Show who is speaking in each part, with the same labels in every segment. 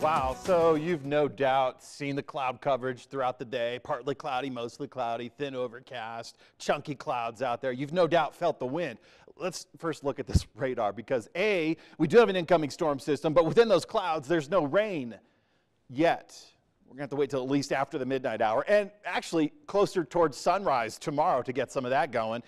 Speaker 1: Wow, so you've no doubt seen the cloud coverage throughout the day. Partly cloudy, mostly cloudy, thin overcast, chunky clouds out there. You've no doubt felt the wind. Let's first look at this radar because A, we do have an incoming storm system, but within those clouds, there's no rain yet. We're going to have to wait till at least after the midnight hour, and actually closer towards sunrise tomorrow to get some of that going,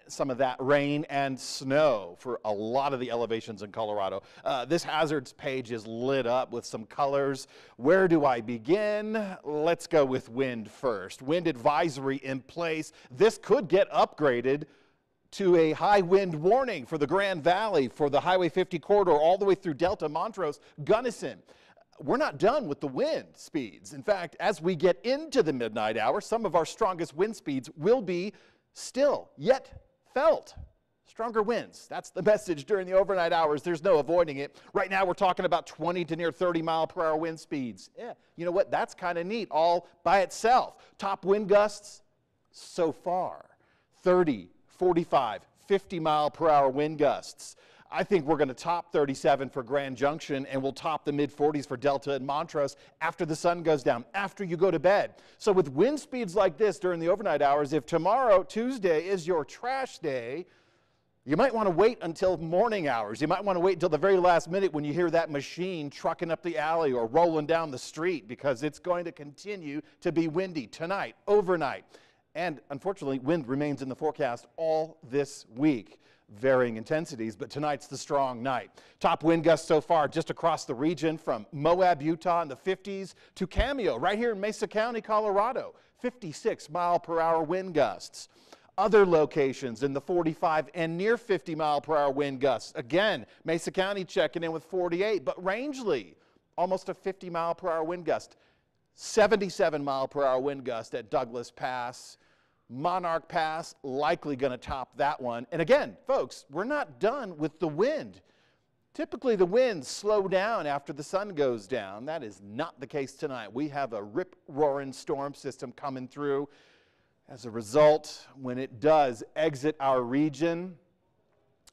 Speaker 1: some of that rain and snow for a lot of the elevations in Colorado. This hazards page is lit up with some colors. Where do I begin? Let's go with wind first. Wind advisory in place. This could get upgraded to a high wind warning for the Grand Valley, for the Highway 50 corridor, all the way through Delta, Montrose, Gunnison. We're not done with the wind speeds. In fact, as we get into the midnight hour, some of our strongest wind speeds will be still yet felt. Stronger winds. That's the message during the overnight hours. There's no avoiding it. Right now, we're talking about 20 to near 30 mile per hour wind speeds. Yeah, you know what? That's kind of neat all by itself. Top wind gusts so far, 30, 45, 50 mile per hour wind gusts. I think we're going to top 37 for Grand Junction, and we'll top the mid-40s for Delta and Montrose after the sun goes down, after you go to bed. So with wind speeds like this during the overnight hours, if tomorrow, Tuesday, is your trash day, you might want to wait until morning hours. You might want to wait until the very last minute when you hear that machine trucking up the alley or rolling down the street, because it's going to continue to be windy tonight, overnight. And unfortunately, wind remains in the forecast all this week. Varying intensities, but tonight's the strong night. Top wind gusts so far just across the region from Moab, Utah in the 50s to Cameo right here in Mesa County, Colorado, 56 mile per hour wind gusts. Other locations in the 45 and near 50 mile per hour wind gusts. Again, Mesa County checking in with 48, but Rangeley, almost a 50 mile per hour wind gust. 77 mile per hour wind gust at Douglas Pass. Monarch Pass, likely going to top that one. And again, folks, we're not done with the wind. Typically, the winds slow down after the sun goes down. That is not the case tonight. We have a rip-roaring storm system coming through. As a result, when it does exit our region,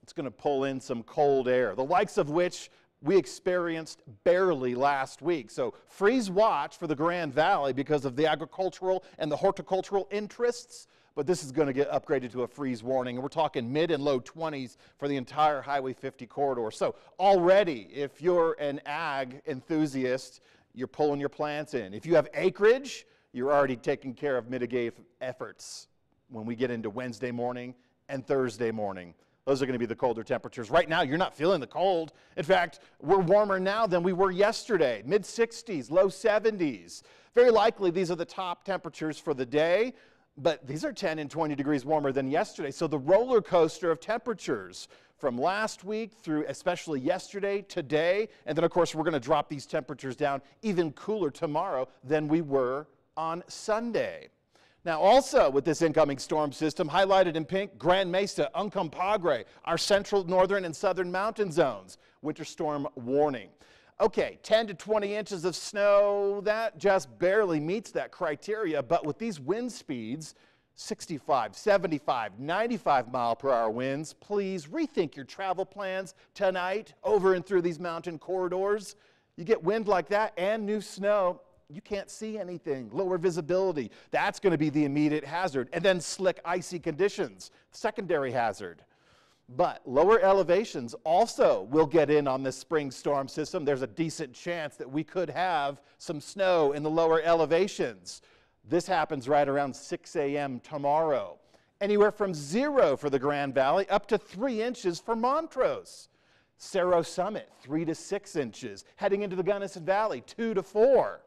Speaker 1: it's going to pull in some cold air, the likes of which we experienced barely last week. So freeze watch for the Grand Valley because of the agricultural and the horticultural interests, but this is going to get upgraded to a freeze warning. And we're talking mid and low 20s for the entire Highway 50 corridor. So already, if you're an ag enthusiast, you're pulling your plants in. If you have acreage, you're already taking care of mitigative efforts when we get into Wednesday morning and Thursday morning. Those are going to be the colder temperatures. Right now, you're not feeling the cold. In fact, we're warmer now than we were yesterday. Mid-60s, low 70s. Very likely, these are the top temperatures for the day, but these are 10 and 20 degrees warmer than yesterday. So the roller coaster of temperatures from last week through especially yesterday, today, and then, of course, we're going to drop these temperatures down even cooler tomorrow than we were on Sunday. Now, also with this incoming storm system, highlighted in pink, Grand Mesa, Uncompahgre, our central, northern, and southern mountain zones. Winter storm warning. Okay, 10 to 20 inches of snow, that just barely meets that criteria, but with these wind speeds, 65, 75, 95 mile per hour winds, please rethink your travel plans tonight over and through these mountain corridors. You get wind like that and new snow, you can't see anything, lower visibility. That's going to be the immediate hazard. And then slick, icy conditions, secondary hazard. But lower elevations also will get in on this spring storm system. There's a decent chance that we could have some snow in the lower elevations. This happens right around 6 a.m. tomorrow. Anywhere from 0 for the Grand Valley up to 3 inches for Montrose. Cerro Summit, 3 to 6 inches. Heading into the Gunnison Valley, 2 to 4.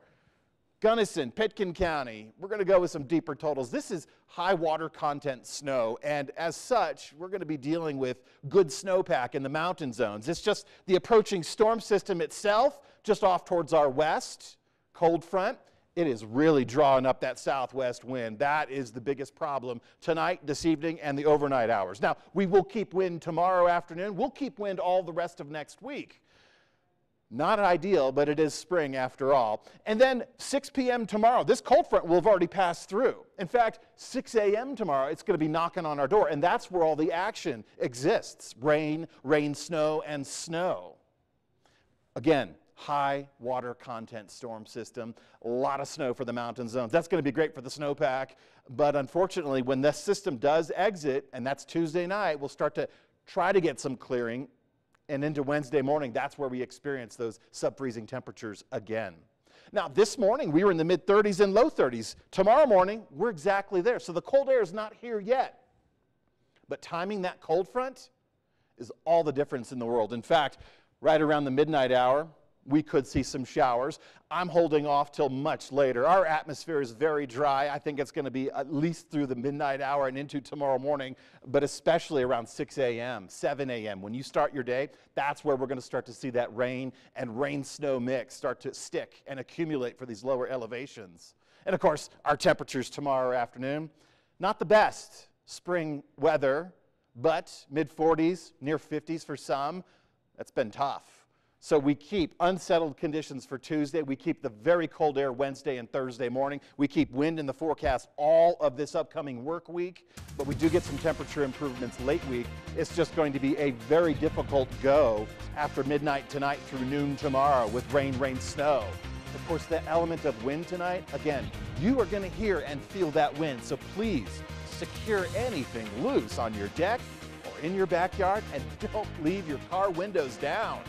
Speaker 1: Gunnison, Pitkin County, we're going to go with some deeper totals. This is high water content snow, and as such, we're going to be dealing with good snowpack in the mountain zones. It's just the approaching storm system itself, just off towards our west, cold front. It is really drawing up that southwest wind. That is the biggest problem tonight, this evening, and the overnight hours. Now, we will keep wind tomorrow afternoon. We'll keep wind all the rest of next week. Not ideal, but it is spring after all. And then 6 p.m. tomorrow, this cold front will have already passed through. In fact, 6 a.m. tomorrow, it's going to be knocking on our door, and that's where all the action exists. Rain, snow, and snow. Again, high water content storm system. A lot of snow for the mountain zones. That's going to be great for the snowpack, but unfortunately, when this system does exit, and that's Tuesday night, we'll start to try to get some clearing, and into Wednesday morning, that's where we experience those sub-freezing temperatures again. Now, this morning, we were in the mid-30s and low 30s. Tomorrow morning, we're exactly there. So the cold air is not here yet. But timing that cold front is all the difference in the world. In fact, right around the midnight hour, we could see some showers. I'm holding off till much later. Our atmosphere is very dry. I think it's going to be at least through the midnight hour and into tomorrow morning, but especially around 6 a.m., 7 a.m. When you start your day, that's where we're going to start to see that rain and rain-snow mix start to stick and accumulate for these lower elevations. And of course, our temperatures tomorrow afternoon, not the best spring weather, but mid-40s, near 50s for some. That's been tough. So we keep unsettled conditions for Tuesday. We keep the very cold air Wednesday and Thursday morning. We keep wind in the forecast all of this upcoming work week, but we do get some temperature improvements late week. It's just going to be a very difficult go after midnight tonight through noon tomorrow with rain, snow. Of course, the element of wind tonight, again, you are going to hear and feel that wind, so please secure anything loose on your deck or in your backyard, and don't leave your car windows down.